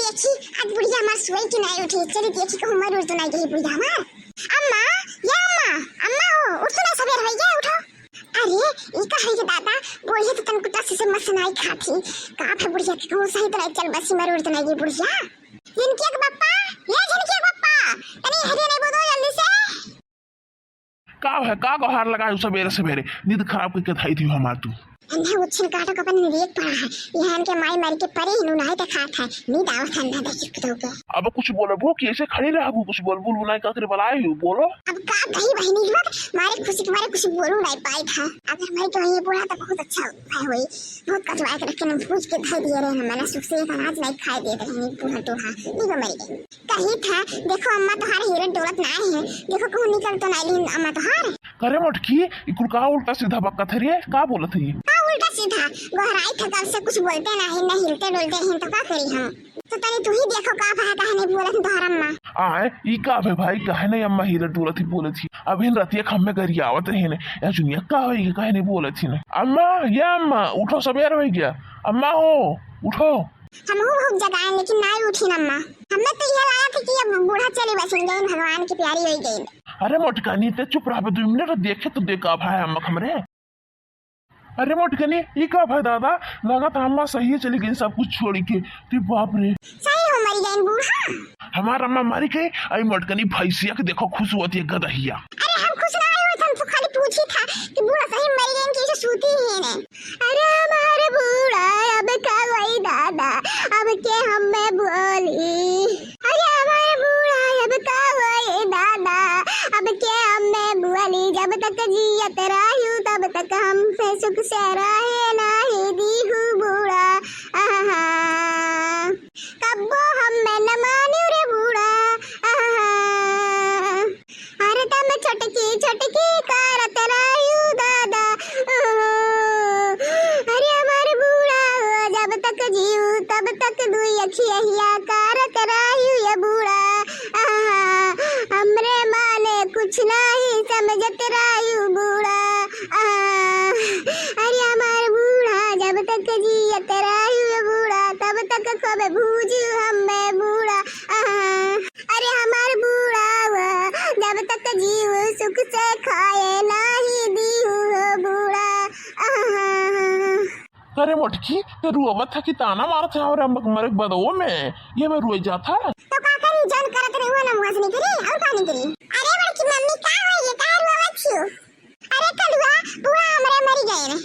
देखी आज बुढ़िया हमार सोई की नहीं उठी। चली देखी कहूं मर उठ तो नहीं गई बुढ़िया हमार। अम्मा या अम्मा हो उठ तो ना सवेर हो गया उठो। अरे ई का है ये दादा बुढ़िया तो तन कुत्ता से मस्त नहीं खाती का है बुढ़िया के कहूं सही तरह चल बस मर उठ तो नहीं गई बुढ़िया। जिनकी के पप्पा ये जिनकी के पप्पा तनी हरी नहीं बोलो जल्दी से। का है का गोहार लगाए सवेरे सवेरे नींद खराब करके थाई थी हमार तू। अंधा उछल काटा का अपन विवेक पड़ा है यहां के माई मार के परे ही नुनाई तक खाता है नींद आवत है अंधा देख के तो। अब कुछ बोलो वो कैसे खड़ी रहबू कुछ बोल बुनाई का करे बुलाए हो बोलो। अब का कही बहनी हिम्मत मारे खुशी के मारे कुछ बोलू नहीं पाई था। अगर मैं तो ये बोला तो बहुत अच्छा है हुई बहुत कटवा के रख के पूछ के धर दिए रहे मैंने सुख से एक अनाज नहीं खाए दे रहे पूरा टोहा नहीं मरी गई कही था। देखो अम्मा तोहार हिरन दौलत ना है देखो कहूं निकल तो नहीं अम्मा तोहार करे मटकी इकुल का उल्टा सीधा बक्का थरी का बोलत है उल्टा सीधा गहराई था कल से कुछ बोलते नहीं न हिलते डुलते हैं तो का करी हम। तो तनी तू ही देखो का भाई कहने बोलत तोहर अम्मा आए ई का है भाई कहे नहीं अम्मा हीरा डोलत ही बोलत ही अब इन रतिया खम्मे करी आवत रहे ने या जुनिया का है कहे नहीं बोलत ही ने अम्मा या अम्मा उठो सवेर हो गया अम्मा हो उठो। हम बहुत जगाए लेकिन नहीं उठी अम्मा। हमें तो यह लगा था कि अब बूढ़ा चले बसन गए भगवान की प्यारी हो गई। अरे मोटकानी ते चुप रहा 2 मिनट देखे तो देखा भाई अम्मा खमरे। अरे मोटकनी ये का भाई दादा लगा था अम्मा सही है चली गई सब कुछ छोड़ के ते बाप रे सही हो मरी गई बूढ़ा हमारा अम्मा मारी गई। आई मोटकनी भैंसिया के देखो खुश होती है गदहिया। अरे हम खुश नहीं हुए हम तो खाली पूछी था कि बूढ़ा सही मरी गई कैसे सूती ही ने। अरे हमारे बूढ़ा अब का वही दादा अब के हमें बोली। अरे हमारे बूढ़ा अब का वही दादा अब के हमें बोली जब तक जियत रही तब तक हमसे सुख से रहे नहीं दी हूँ बूढ़ा कब्बो हमें न मानी रे बूढ़ा। अरे तम छटकी छटकी करत रही दादा। अरे हमारे बूढ़ा जब तक जीऊ तब तक दुई अखिया करत रही ये बूढ़ा। हमरे माने कुछ नहीं समझत रही बूढ़ा। अरे हमारे बूढ़ा जब तक जियत रही बूढ़ा तब तक कब भूजू हमें बूढ़ा। अरे हमारे बूढ़ा जब तक जीव सुख से खाए नहीं दी बूढ़ा। अरे मोटकी तो रुआवत था कि ताना मारत है और मरे बदो में ये मैं रुई जाता तो का करी जन करत रही हो ना मुआज नहीं करी और का नहीं करी। अरे बड़की मम्मी का है ये का रुआवत छियो। अरे कलुआ बुआ हमरे मरी गए ने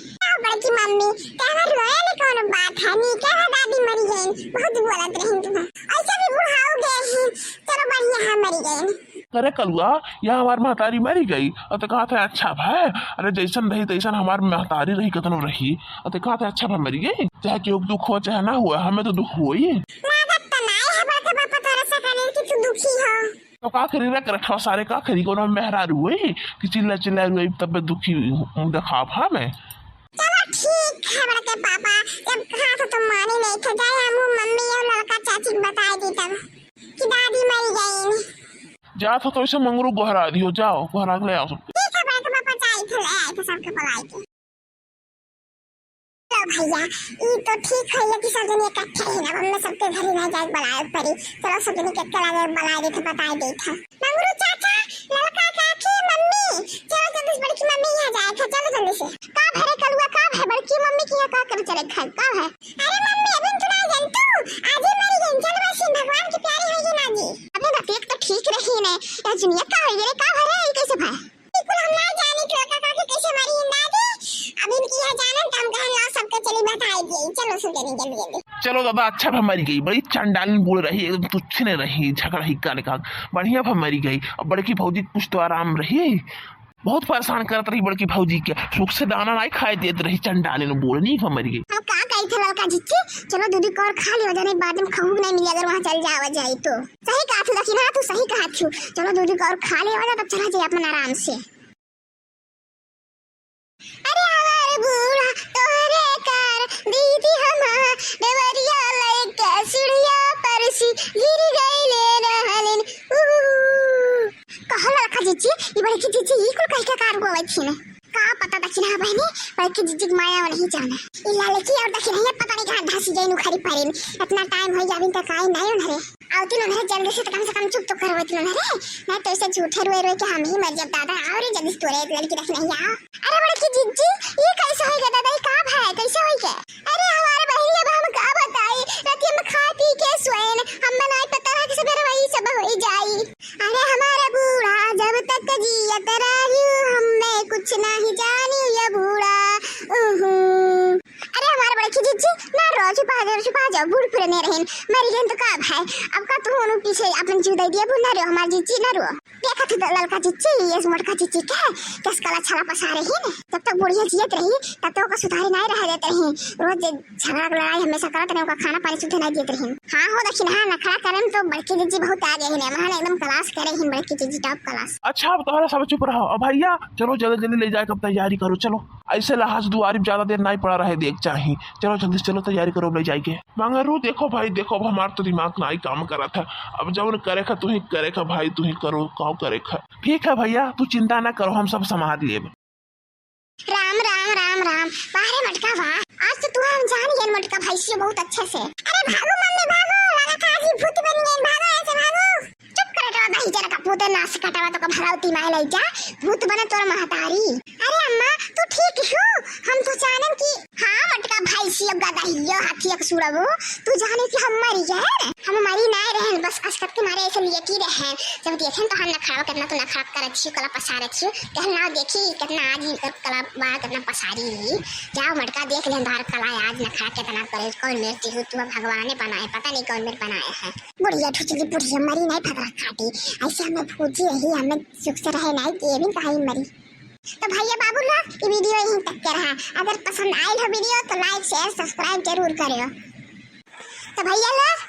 बड़की मम्मी कहना रोए ने कौन बात है नी कह दादी मरी गई बहुत बोलत रही तुम ऐसे भी बुढ़ा हो गए हैं चलो बढ़िया है मरी गए। अरे कलुआ यहाँ हमार महतारी मरी गई और तो कहा था अच्छा भाई अरे जैसन रही तैसन हमार महतारी रही कतनो रही और तो कहा था अच्छा भाई मरी गई चाहे क्यों दुख हो चाहे ना हुआ हमें तो दुख हुआ ही लागत तो नहीं है बड़का पापा तोरा से कहने कि तू दुखी हो। तो का करी रखा सारे का करी कोनो मेहरा रुए कि चिल्ला चिल्ला रुए तब दुखी देखा भा मैं। चलो ठीक है बड़के पापा जब कहा था तुम माने नहीं थे जाए हम मम्मी और लड़का चाची बता दी तब कि दादी मरी गई। जा तो ऐसे मंगरू गोहरा दियो जाओ गोहरा ले आओ सब। ठीक है बड़के पापा जाए थे ले आए थे सबके बुलाए के। चलो भैया ये तो ठीक है कि सब जने इकट्ठे ही ना हमने सबके घर ही ना जाए बुलाए पड़ी चलो सब जने के लगे बुलाए दे थे बता दे था मंगरू चाचा लड़का चाची मम्मी चलो जल्दी बड़की मम्मी यहाँ जाए थे चलो जल्दी से का भरे कलुआ का है बड़की मम्मी की का कर चले खा का है। अरे मम्मी अभी तू ना जान तू आज ही मरी गई चल बस भगवान की प्यारी होगी ना जी अपने रफीक तो ठीक रही ने या दुनिया का हो गए का भरे कैसे भाई बिल्कुल हम ना जाने कि लड़का का कैसे मरी दादी अभी इनकी यहाँ जाना हम कहें ला सबके चली बताई दी चलो सुन जल्दी जल्दी। चलो दादा अच्छा भा मरी गई बड़ी चंडालन बोल रही एकदम तुच्छ ने रही झगड़ा हिक्का निकाल बढ़िया भा मरी गई और बड़की भौजी कुछ तो आराम रही बहुत परेशान करत रही बड़की भौजी के सुख से दाना नहीं खाए देते रही चंडालन बोल नहीं भा मरी गई। हम का कही थे लड़का जिच्ची चलो दूधी और खा ले जाने बाद में खाऊ नहीं मिले अगर वहाँ चल जावा जाए तो सही कहा थी लेकिन तू सही कहा थी चलो दूधी और खा ले वजह तब चला जाए अपना आराम से। अरे हमारे बूढ़ा तोहरे कार दीदी हमार देवरिया लेके सीढ़िया पर सी गिर गई ले रहलन कहला रखा जीची ये बड़ी जीची ये कुल कह के कार गोवत थी ने का पता था लेकिन हाँ बहनी बड़की जीजी की माया नहीं जाना इला लेकी और देखी नहीं पता नहीं कहां धसी जाई नु खरी पारे में इतना टाइम हो जाबिन त काई नहीं उनरे आवती उनरे जल्दी से कम चुप तो करवती उनरे नहीं तो ऐसे झूठे रोए के हम ही मर जब दादा और जल्दी तोरे एक लड़की रख नहीं आ अरे बड़की जीजी ये कैसे होई गे दादा ये का है कैसे होई गे अरे हमारे बहनी अब हम का बताई रात में खा पी के सोएन हम बनाई पता है कि सवेरे वही सब हो जाई अरे हमारा बूढ़ा जब तक जियत रही हमें कुछ नहीं जानी ये बूढ़ा अरे हमारे बड़की जीजी ना रोज छुपा जाओ बूढ़ पुरे नहीं रहें मरी गई तो का भाई अब का तू होनु पीछे अपन जुदाई दिया बुना रे हमारी जीजी ना रो देखा तो ललका जीजी ये मोटका जीजी का किस कला छला पसा रही है तब तक बुढ़िया जियत रही तब तक का सुधारी नहीं रह देते रही रोज झगड़ा लड़ाई हमेशा करत रहे का खाना पानी सुधे नहीं देते रही हां हो दक्षिण हां नखरा करम तो बड़की जीजी बहुत आगे है महान एकदम क्लास करे ही बड़की जीजी टॉप क्लास अच्छा अब तुम्हारा सब चुप रहो अब भैया चलो जल्दी जल्दी ले जाए कब तैयारी करो चलो ऐसे लहाज दुआरी में ज्यादा देर नहीं पड़ा रहे देख चाहिए चलो जल्दी चलो तैयारी करो ले जाएंगे मंगरू देखो भाई देखो अब हमारा तो दिमाग ना ही काम करा था अब जब करेगा तू ही करेगा भाई तू ही करो कहो करेगा ठीक है भैया तू चिंता ना करो हम सब संभाल लिए राम राम राम राम बाहरे मटका वाह आज तो तू हम जान गए मटका भाई से बहुत अच्छे से अरे भागो मम्मी भागो लगा था आज भूत बन गए भागो ऐसे भागो चुप कर तो भाई जरा का पूते नाश कटावा तो का भरावती माय ले जा भूत बने तोर महतारी अरे अम्मा तू ठीक हो हम तो जाने की हां मटका भाई से अब गादा हियो हाथी का सुड़बो तू जाने की हम मरी गए हम मरी नहीं रहन बस असकत के मारे ऐसे लिए की रहन जब देखें तो हम न खाओ कितना तो न खा करत छी कला पसारे छी कहना देखी कितना आज ही कला बात कितना पसारी जाओ मटका देख ले अंधार कला आज न खा कितना करे कौन मेरे हो तू भगवान ने बनाए पता नहीं कौन मेरे बनाया है बुढ़िया ठुचली बुढ़िया मरी नहीं फकरा खाती ऐसे हमें फूजी रही हमें सुख से रहे नहीं कि भी कहीं मरी तो भैया बाबू लोग ये वीडियो यहीं तक के रहा अगर पसंद आई हो वीडियो तो लाइक शेयर सब्सक्राइब जरूर करियो तो भैया लोग